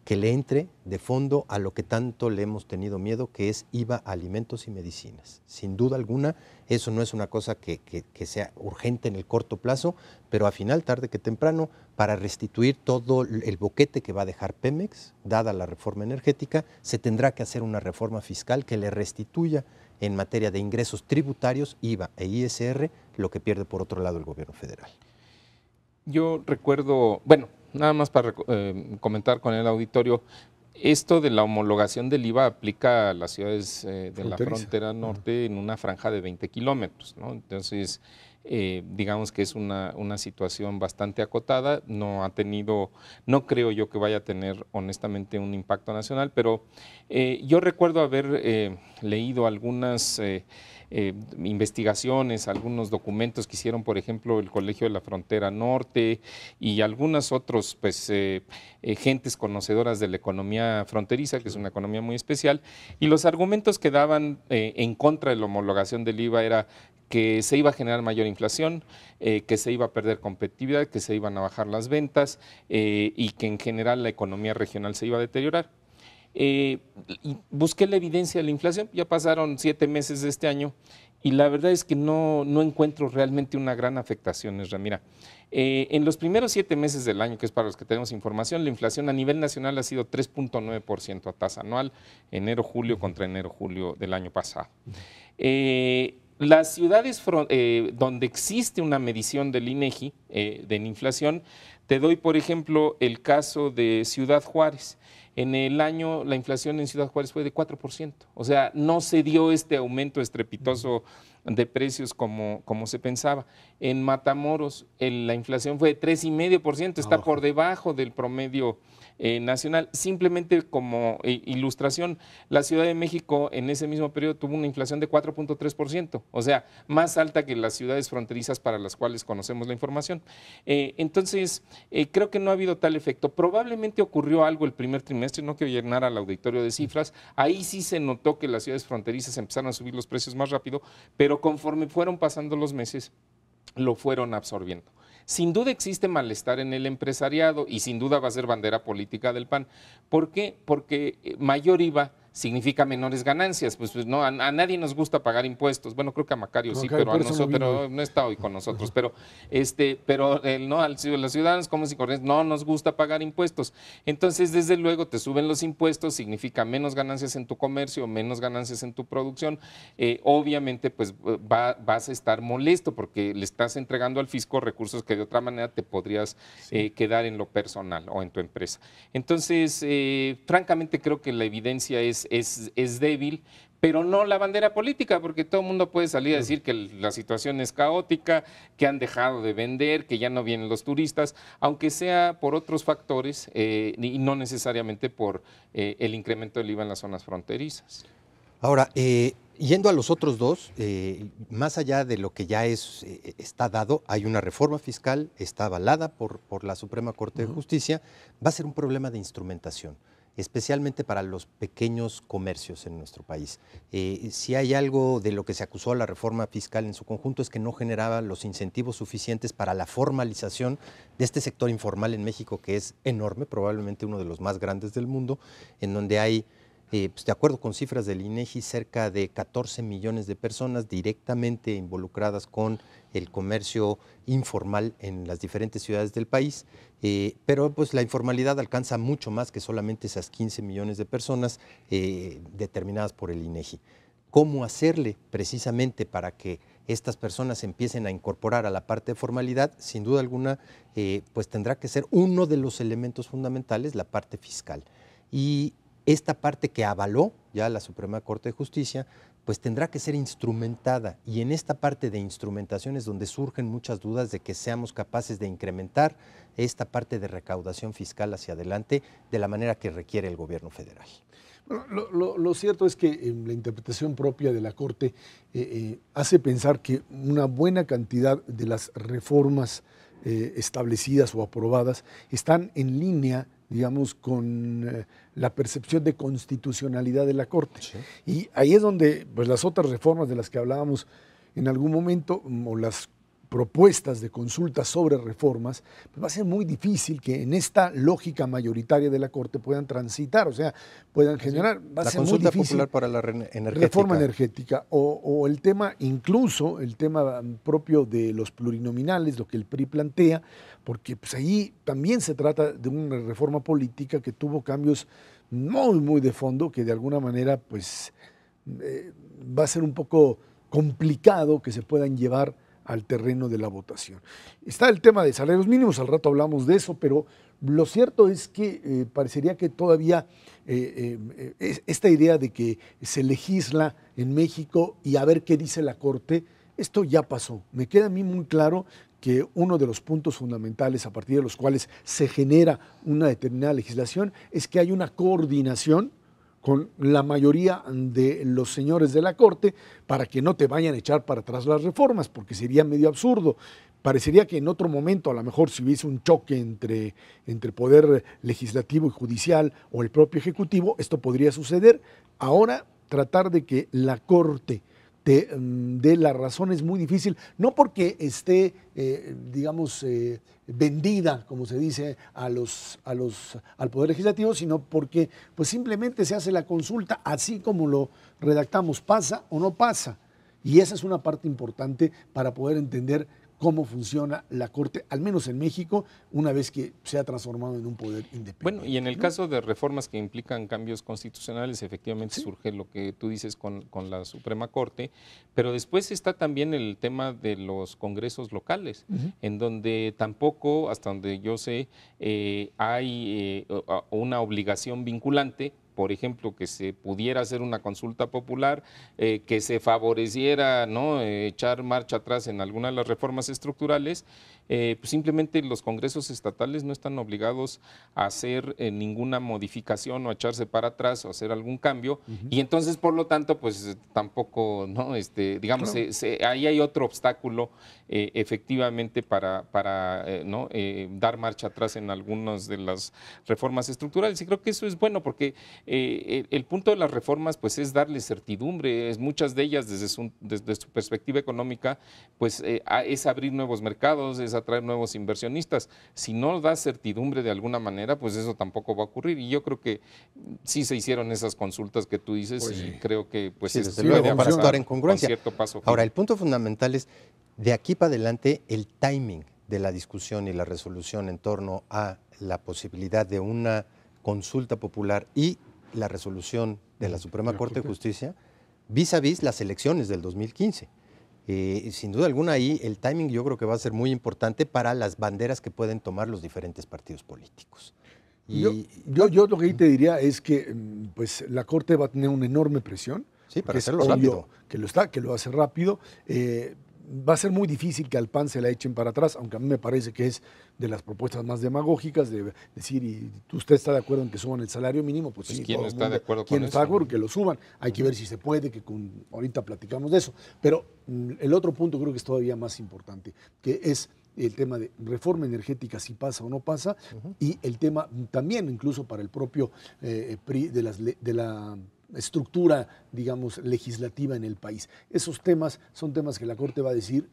que le entre de fondo a lo que tanto le hemos tenido miedo, que es IVA a alimentos y medicinas. Sin duda alguna, eso no es una cosa que sea urgente en el corto plazo, pero a final, tarde que temprano, para restituir todo el boquete que va a dejar Pemex, dada la reforma energética, se tendrá que hacer una reforma fiscal que le restituya en materia de ingresos tributarios, IVA e ISR, lo que pierde por otro lado el gobierno federal. Yo recuerdo, bueno, nada más para comentar con el auditorio, esto de la homologación del IVA aplica a las ciudades de la frontera norte en una franja de 20 kilómetros, ¿no? Entonces, digamos que es una situación bastante acotada, no ha tenido, no creo yo que vaya a tener honestamente un impacto nacional, pero yo recuerdo haber leído algunas investigaciones, algunos documentos que hicieron, por ejemplo, el Colegio de la Frontera Norte y algunas otros, pues, gentes conocedoras de la economía fronteriza, que es una economía muy especial, y los argumentos que daban en contra de la homologación del IVA era que se iba a generar mayor inflación, que se iba a perder competitividad, que se iban a bajar las ventas y que en general la economía regional se iba a deteriorar. Y busqué la evidencia de la inflación, ya pasaron 7 meses de este año y la verdad es que no encuentro realmente una gran afectación, Mira, en los primeros 7 meses del año, que es para los que tenemos información, la inflación a nivel nacional ha sido 3.9% a tasa anual, enero-julio contra enero-julio del año pasado. Las ciudades donde existe una medición del INEGI de la inflación, te doy por ejemplo el caso de Ciudad Juárez. En el año la inflación en Ciudad Juárez fue de 4%, o sea, no se dio este aumento estrepitoso de precios como se pensaba. En Matamoros la inflación fue de 3,5%, está por debajo del promedio nacional. Simplemente como ilustración, la Ciudad de México en ese mismo periodo tuvo una inflación de 4.3%, o sea, más alta que las ciudades fronterizas para las cuales conocemos la información. Entonces, creo que no ha habido tal efecto. Probablemente ocurrió algo el primer trimestre, no quiero llenar al auditorio de cifras, ahí sí se notó que las ciudades fronterizas empezaron a subir los precios más rápido, pero conforme fueron pasando los meses, lo fueron absorbiendo. Sin duda existe malestar en el empresariado y sin duda va a ser bandera política del PAN. ¿Por qué? Porque mayor IVA significa menores ganancias. Pues no, a nadie nos gusta pagar impuestos. Bueno, creo que a Macario sí, pero a nosotros, pero no está hoy con nosotros. Pero no, a los ciudadanos comunes y corrientes no nos gusta pagar impuestos. Entonces, desde luego, te suben los impuestos, significa menos ganancias en tu comercio, menos ganancias en tu producción. Obviamente, pues vas a estar molesto porque le estás entregando al fisco recursos que de otra manera te podrías quedar en lo personal o en tu empresa. Entonces, francamente, creo que la evidencia es débil, pero no la bandera política, porque todo el mundo puede salir a decir que la situación es caótica, que han dejado de vender, que ya no vienen los turistas, aunque sea por otros factores y no necesariamente por el incremento del IVA en las zonas fronterizas. Ahora, yendo a los otros dos, más allá de lo que ya está dado, hay una reforma fiscal, está avalada por la Suprema Corte de Justicia, va a ser un problema de instrumentación, especialmente para los pequeños comercios en nuestro país. Si hay algo de lo que se acusó a la reforma fiscal en su conjunto es que no generaba los incentivos suficientes para la formalización de este sector informal en México, que es enorme, probablemente uno de los más grandes del mundo, en donde hay, pues de acuerdo con cifras del INEGI, cerca de 14 millones de personas directamente involucradas con el comercio informal en las diferentes ciudades del país, pero pues la informalidad alcanza mucho más que solamente esas 15 millones de personas determinadas por el INEGI. ¿Cómo hacerle precisamente para que estas personas empiecen a incorporar a la parte de formalidad? Sin duda alguna, pues tendrá que ser uno de los elementos fundamentales la parte fiscal. Y esta parte que avaló ya la Suprema Corte de Justicia, pues tendrá que ser instrumentada, y en esta parte de instrumentación es donde surgen muchas dudas de que seamos capaces de incrementar esta parte de recaudación fiscal hacia adelante de la manera que requiere el gobierno federal. Bueno, lo cierto es que la interpretación propia de la Corte hace pensar que una buena cantidad de las reformas establecidas o aprobadas están en línea, digamos, con la percepción de constitucionalidad de la Corte. Sí. Y ahí es donde pues, las otras reformas de las que hablábamos en algún momento, o las propuestas de consulta sobre reformas, pues va a ser muy difícil que en esta lógica mayoritaria de la Corte puedan transitar, o sea, puedan generar, va a ser muy difícil. La consulta popular para la energética. Reforma energética, o el tema, incluso el tema propio de los plurinominales, lo que el PRI plantea, porque pues ahí también se trata de una reforma política que tuvo cambios muy de fondo, que de alguna manera pues va a ser un poco complicado que se puedan llevar al terreno de la votación. Está el tema de salarios mínimos, al rato hablamos de eso, pero lo cierto es que parecería que todavía esta idea de que se legisla en México y a ver qué dice la Corte, esto ya pasó. Me queda a mí muy claro que uno de los puntos fundamentales a partir de los cuales se genera una determinada legislación es que hay una coordinación con la mayoría de los señores de la Corte para que no te vayan a echar para atrás las reformas, porque sería medio absurdo. Parecería que en otro momento, a lo mejor si hubiese un choque entre poder legislativo y judicial o el propio ejecutivo, esto podría suceder. Ahora, tratar de que la Corte te dé la razón es muy difícil, no porque esté, digamos, vendida, como se dice, al Poder Legislativo, sino porque pues simplemente se hace la consulta así como lo redactamos, pasa o no pasa. Y esa es una parte importante para poder entender cómo funciona la Corte, al menos en México, una vez que se ha transformado en un poder independiente. Bueno, y en el caso de reformas que implican cambios constitucionales, efectivamente ¿sí? Surge lo que tú dices con la Suprema Corte, pero después está también el tema de los congresos locales, en donde tampoco, hasta donde yo sé, hay una obligación vinculante. Por ejemplo, que se pudiera hacer una consulta popular, que se favoreciera, ¿no?, echar marcha atrás en alguna de las reformas estructurales, pues simplemente los congresos estatales no están obligados a hacer ninguna modificación o a echarse para atrás o hacer algún cambio, y entonces, por lo tanto, pues tampoco, ¿no?, digamos, claro. Ahí hay otro obstáculo efectivamente para ¿no?, dar marcha atrás en algunas de las reformas estructurales, y creo que eso es bueno porque el punto de las reformas pues es darle certidumbre, muchas de ellas desde su perspectiva económica pues es abrir nuevos mercados, es atraer nuevos inversionistas. Si no da certidumbre de alguna manera, pues eso tampoco va a ocurrir, y yo creo que sí se hicieron esas consultas que tú dices, pues, y creo que pues sí, desde luego, para actuar en congruencia. Cierto paso. Ahora, el punto fundamental es de aquí para adelante el timing de la discusión y la resolución en torno a la posibilidad de una consulta popular y la resolución de la Suprema Corte de Justicia vis a vis las elecciones del 2015. Sin duda alguna ahí el timing yo creo que va a ser muy importante para las banderas que pueden tomar los diferentes partidos políticos. Y yo lo que te diría es que pues, la Corte va a tener una enorme presión Sí, para porque es hacerlo obvio rápido. que lo hace rápido. Va a ser muy difícil que al PAN se la echen para atrás, aunque a mí me parece que es de las propuestas más demagógicas, de decir, y usted está de acuerdo en que suban el salario mínimo, pues sí, ¿quién todo no el está de mundo- acuerdo ¿quién con no está de eso? acuerdo? Que lo suban. Hay que ver si se puede, ahorita platicamos de eso. Pero el otro punto creo que es todavía más importante, que es el tema de reforma energética, si pasa o no pasa, y el tema también incluso para el propio PRI de la estructura, digamos, legislativa en el país. Esos temas son temas que la Corte va a decir,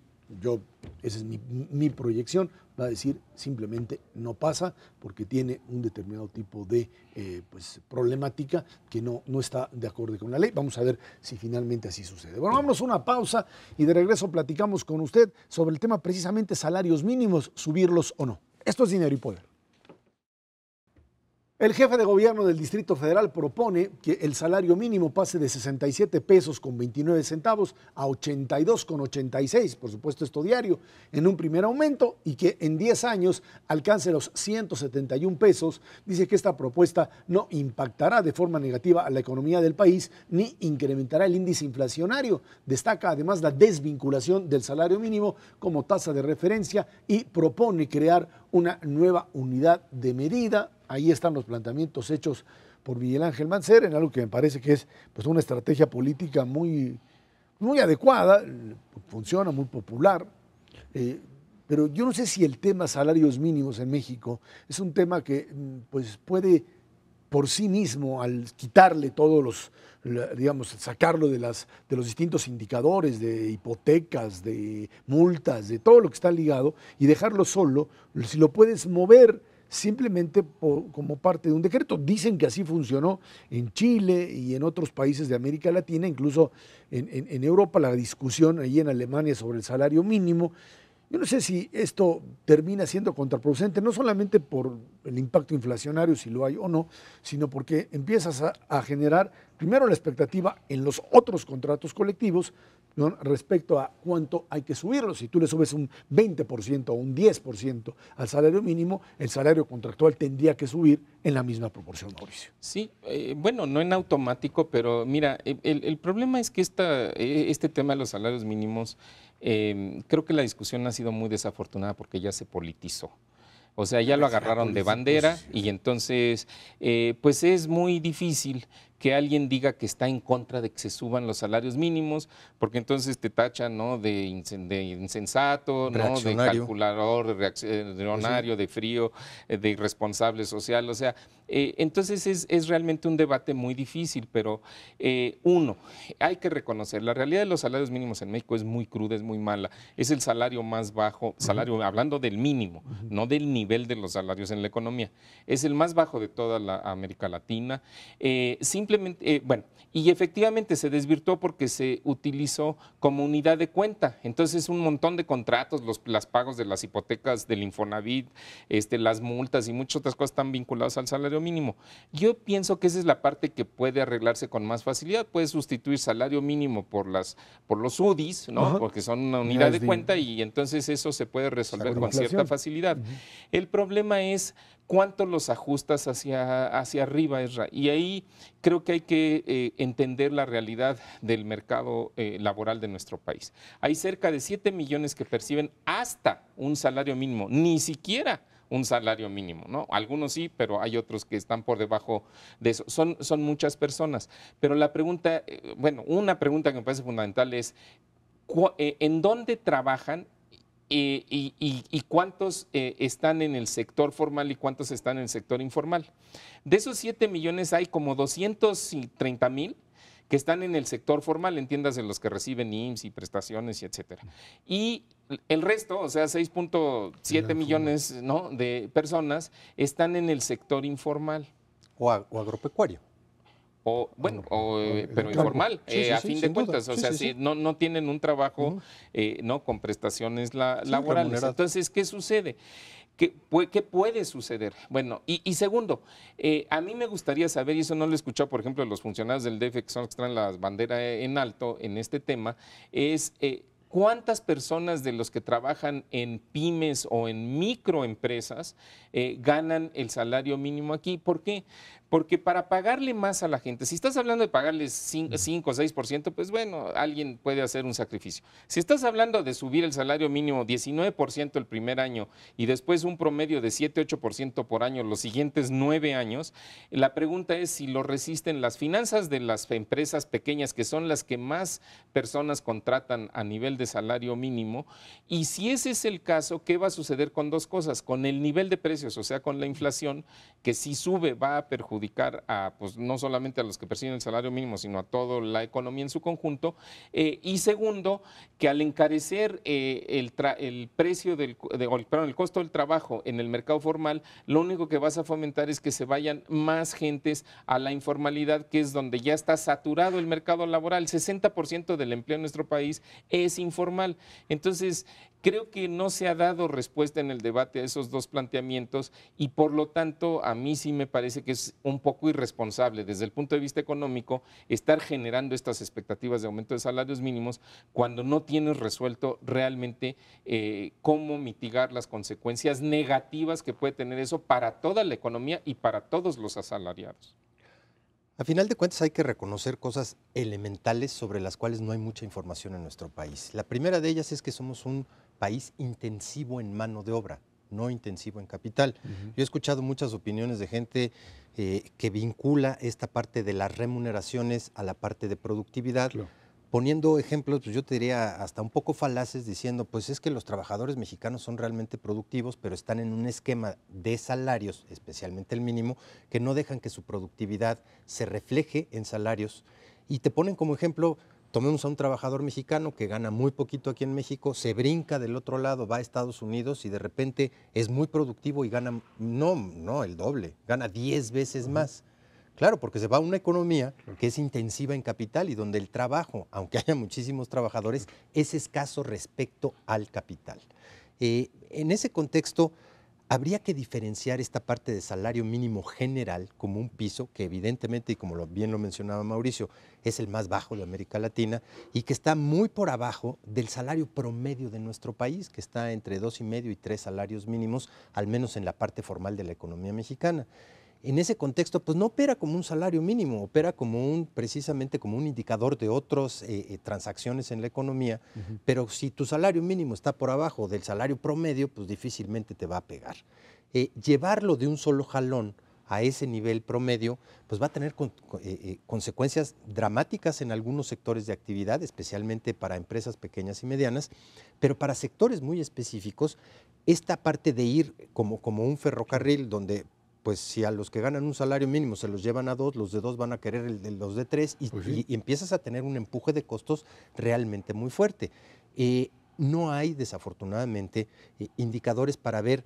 esa es mi proyección, va a decir simplemente no pasa porque tiene un determinado tipo de problemática que no está de acuerdo con la ley. Vamos a ver si finalmente así sucede. Bueno, vámonos a una pausa y de regreso platicamos con usted sobre el tema precisamente salarios mínimos, subirlos o no. Esto es Dinero y Poder. El jefe de gobierno del Distrito Federal propone que el salario mínimo pase de 67 pesos con 29 centavos a 82 con 86, por supuesto esto diario, en un primer aumento y que en 10 años alcance los 171 pesos. Dice que esta propuesta no impactará de forma negativa a la economía del país ni incrementará el índice inflacionario. Destaca además la desvinculación del salario mínimo como tasa de referencia y propone crear una nueva unidad de medida. Ahí están los planteamientos hechos por Miguel Ángel Mancera, en algo que me parece que es pues, una estrategia política muy adecuada, funciona, muy popular. Pero yo no sé si el tema salarios mínimos en México es un tema que pues, puede por sí mismo, al quitarle todos digamos, sacarlo de los distintos indicadores de hipotecas, de multas, de todo lo que está ligado y dejarlo solo, si lo puedes mover simplemente como parte de un decreto. Dicen que así funcionó en Chile y en otros países de América Latina, incluso en Europa, la discusión ahí en Alemania sobre el salario mínimo. Yo no sé si esto termina siendo contraproducente, no solamente por el impacto inflacionario, si lo hay o no, sino porque empiezas a generar primero la expectativa en los otros contratos colectivos, ¿no?, respecto a cuánto hay que subirlo. Si tú le subes un 20% o un 10% al salario mínimo, el salario contractual tendría que subir en la misma proporción, Mauricio. Sí, bueno, no en automático, pero mira, el problema es que este tema de los salarios mínimos, creo que la discusión ha sido muy desafortunada porque ya se politizó. O sea, ya lo agarraron de bandera y entonces, pues es muy difícil que alguien diga que está en contra de que se suban los salarios mínimos, porque entonces te tachan, ¿no?, de insensato, ¿no?, de calculador, de reaccionario, de frío, de irresponsable social. O sea, entonces es realmente un debate muy difícil, pero uno, hay que reconocer, la realidad de los salarios mínimos en México es muy cruda, es muy mala. Es el salario más bajo, hablando del mínimo, no del nivel de los salarios en la economía. Es el más bajo de toda la América Latina. Bueno, y efectivamente se desvirtuó porque se utilizó como unidad de cuenta. Entonces un montón de contratos, las pagos de las hipotecas del Infonavit, las multas y muchas otras cosas están vinculadas al salario mínimo. Yo pienso que esa es la parte que puede arreglarse con más facilidad. Puedes sustituir salario mínimo por los UDIs, ¿no?, porque son una unidad de cuenta y entonces eso se puede resolver con cierta facilidad. El problema es cuánto los ajustas hacia arriba, Ezra. Y ahí creo que hay que entender la realidad del mercado laboral de nuestro país. Hay cerca de 7 millones que perciben hasta un salario mínimo, ni siquiera un salario mínimo, ¿no? Algunos sí, pero hay otros que están por debajo de eso. Son muchas personas. Pero la pregunta, una pregunta que me parece fundamental es, ¿en dónde trabajan? Y cuántos están en el sector formal y cuántos están en el sector informal. De esos 7 millones hay como 230,000 que están en el sector formal, entiéndase los que reciben IMSS y prestaciones y etcétera. Y el resto, o sea, 6.7 millones, ¿no?, de personas están en el sector informal. O agropecuario. Pero informal, a fin de cuentas, duda. o sea, no tienen un trabajo ¿no?, con prestaciones laborales. Remunerado. Entonces, ¿qué sucede? ¿Qué puede suceder? Bueno, y segundo, a mí me gustaría saber, y eso no lo he escuchado, por ejemplo, de los funcionarios del DF, que son los que traen la bandera en alto en este tema, es ¿cuántas personas de los que trabajan en pymes o en microempresas ganan el salario mínimo aquí? ¿Por qué? Porque para pagarle más a la gente, si estás hablando de pagarles 5 o 6%, pues bueno, alguien puede hacer un sacrificio. Si estás hablando de subir el salario mínimo 19% el primer año y después un promedio de 7-8% por año los siguientes 9 años, la pregunta es si lo resisten las finanzas de las empresas pequeñas, que son las que más personas contratan a nivel de salario mínimo, y si ese es el caso, ¿qué va a suceder con dos cosas? Con el nivel de precios, o sea, con la inflación, que si sube va a perjudicar a, pues, no solamente a los que perciben el salario mínimo, sino a toda la economía en su conjunto. Y segundo, que al encarecer el precio el costo del trabajo en el mercado formal, lo único que vas a fomentar es que se vayan más gentes a la informalidad, que es donde ya está saturado el mercado laboral. El 60% del empleo en nuestro país es informal. Entonces, creo que no se ha dado respuesta en el debate a esos dos planteamientos y por lo tanto a mí sí me parece que es un poco irresponsable desde el punto de vista económico estar generando estas expectativas de aumento de salarios mínimos cuando no tienes resuelto realmente cómo mitigar las consecuencias negativas que puede tener eso para toda la economía y para todos los asalariados. A final de cuentas hay que reconocer cosas elementales sobre las cuales no hay mucha información en nuestro país. La primera de ellas es que somos un país intensivo en mano de obra, no intensivo en capital. Yo he escuchado muchas opiniones de gente que vincula esta parte de las remuneraciones a la parte de productividad. Claro. Poniendo ejemplos, pues yo te diría hasta un poco falaces, diciendo, pues es que los trabajadores mexicanos son realmente productivos, pero están en un esquema de salarios, especialmente el mínimo, que no dejan que su productividad se refleje en salarios. Y te ponen como ejemplo, tomemos a un trabajador mexicano que gana muy poquito aquí en México, se brinca del otro lado, va a Estados Unidos y de repente es muy productivo y gana, no el doble, gana 10 veces más. Claro, porque se va a una economía que es intensiva en capital y donde el trabajo, aunque haya muchísimos trabajadores, es escaso respecto al capital. En ese contexto, habría que diferenciar esta parte de salario mínimo general como un piso que evidentemente, y como bien lo mencionaba Mauricio, es el más bajo de América Latina y que está muy por abajo del salario promedio de nuestro país, que está entre 2,5 y 3 salarios mínimos, al menos en la parte formal de la economía mexicana. En ese contexto, pues no opera como un salario mínimo, opera como precisamente como un indicador de otras transacciones en la economía, pero si tu salario mínimo está por abajo del salario promedio, pues difícilmente te va a pegar. Llevarlo de un solo jalón a ese nivel promedio, pues va a tener consecuencias dramáticas en algunos sectores de actividad, especialmente para empresas pequeñas y medianas, pero para sectores muy específicos, esta parte de ir como un ferrocarril donde pues si a los que ganan un salario mínimo se los llevan a 2, los de 2 van a querer los de 3 y empiezas a tener un empuje de costos realmente muy fuerte. No hay, desafortunadamente, indicadores para ver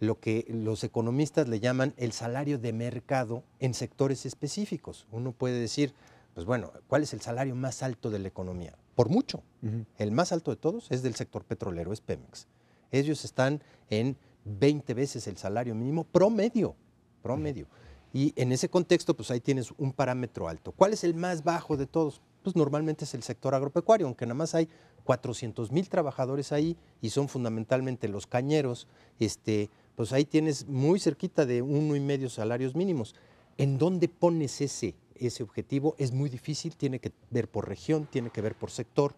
lo que los economistas le llaman el salario de mercado en sectores específicos. Uno puede decir, pues bueno, ¿cuál es el salario más alto de la economía? Por mucho. El más alto de todos es del sector petrolero, es Pemex. Ellos están en 20 veces el salario mínimo promedio. Y en ese contexto, pues ahí tienes un parámetro alto. ¿Cuál es el más bajo de todos? Pues normalmente es el sector agropecuario, aunque nada más hay 400,000 trabajadores ahí y son fundamentalmente los cañeros, pues ahí tienes muy cerquita de 1,5 salarios mínimos. ¿En dónde pones ese objetivo? Es muy difícil, tiene que ver por región, tiene que ver por sector.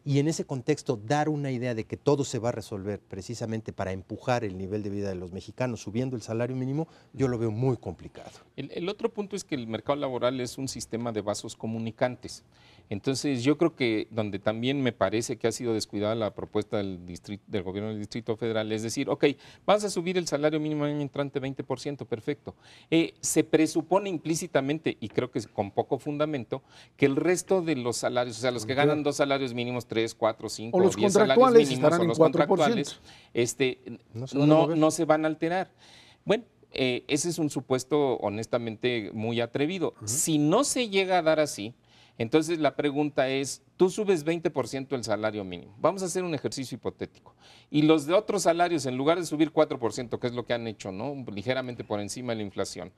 Y en ese contexto, dar una idea de que todo se va a resolver precisamente para empujar el nivel de vida de los mexicanos subiendo el salario mínimo, yo lo veo muy complicado. El otro punto es que el mercado laboral es un sistema de vasos comunicantes. Entonces, yo creo que donde también me parece que ha sido descuidada la propuesta del gobierno del Distrito Federal, es decir, ok, vas a subir el salario mínimo año entrante 20%, perfecto. Se presupone implícitamente, y creo que con poco fundamento, que el resto de los salarios, o sea, los que ganan 2 salarios mínimos, 3, 4, 5 o 10 salarios mínimos, o los contractuales, no se van a alterar. Bueno, ese es un supuesto honestamente muy atrevido. Si no se llega a dar así, entonces la pregunta es, tú subes 20% el salario mínimo. Vamos a hacer un ejercicio hipotético. Y los de otros salarios, en lugar de subir 4%, que es lo que han hecho, ¿no? Ligeramente por encima de la inflación,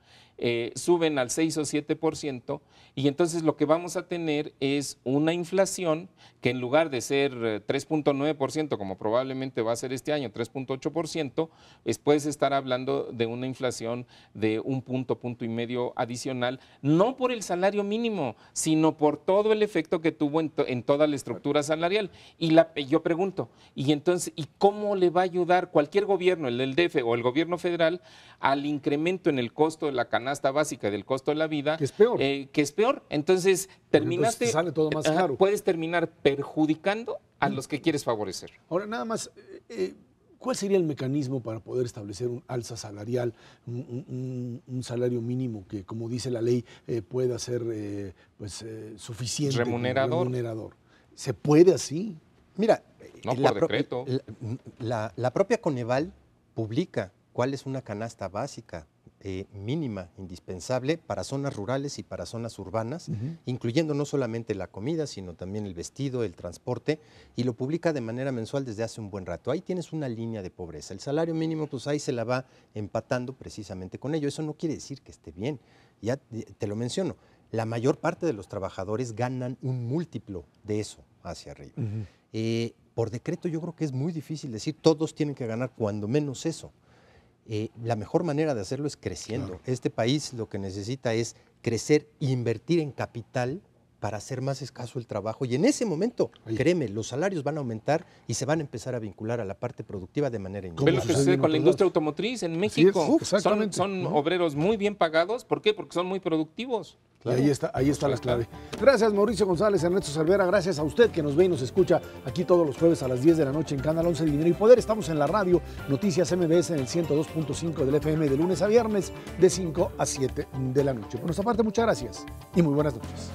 suben al 6 o 7%, y entonces lo que vamos a tener es una inflación que en lugar de ser 3.9%, como probablemente va a ser este año, 3.8%, puedes estar hablando de una inflación de un punto y medio adicional, no por el salario mínimo, sino por todo el efecto que tuvo en toda la estructura salarial. Y yo pregunto, ¿y entonces, y cómo le va a ayudar cualquier gobierno, el del DF o el gobierno federal, al incremento en el costo de la canasta básica, del costo de la vida? Que es peor. Que es peor. Entonces, terminaste, entonces sale todo más caro. puedes terminar perjudicando a los que quieres favorecer. Ahora, nada más, ¿cuál sería el mecanismo para poder establecer un alza salarial, un salario mínimo que, como dice la ley, pueda ser suficiente? Remunerador. ¿Se puede así? Mira, No, por decreto. La propia Coneval publica cuál es una canasta básica mínima, indispensable para zonas rurales y para zonas urbanas, incluyendo no solamente la comida, sino también el vestido, el transporte, y lo publica de manera mensual desde hace un buen rato. Ahí tienes una línea de pobreza. El salario mínimo, pues ahí se la va empatando precisamente con ello. Eso no quiere decir que esté bien. Ya te lo menciono. La mayor parte de los trabajadores ganan un múltiplo de eso hacia arriba. Por decreto yo creo que es muy difícil decir todos tienen que ganar cuando menos eso. La mejor manera de hacerlo es creciendo. Claro. Este país lo que necesita es crecer e invertir en capital para hacer más escaso el trabajo. Y en ese momento, créeme, los salarios van a aumentar y se van a empezar a vincular a la parte productiva de manera inmediata. Ve lo que sucede con la industria automotriz en México. Son ¿no? obreros muy bien pagados. ¿Por qué? Porque son muy productivos. Claro. Y ahí está la clave. Gracias, Mauricio González, Ernesto Cervera. Gracias a usted que nos ve y nos escucha aquí todos los jueves a las 10 de la noche en Canal 11 de Dinero y Poder. Estamos en la radio Noticias MBS en el 102.5 del FM de lunes a viernes de 5 a 7 de la noche. Por nuestra parte, muchas gracias y muy buenas noches.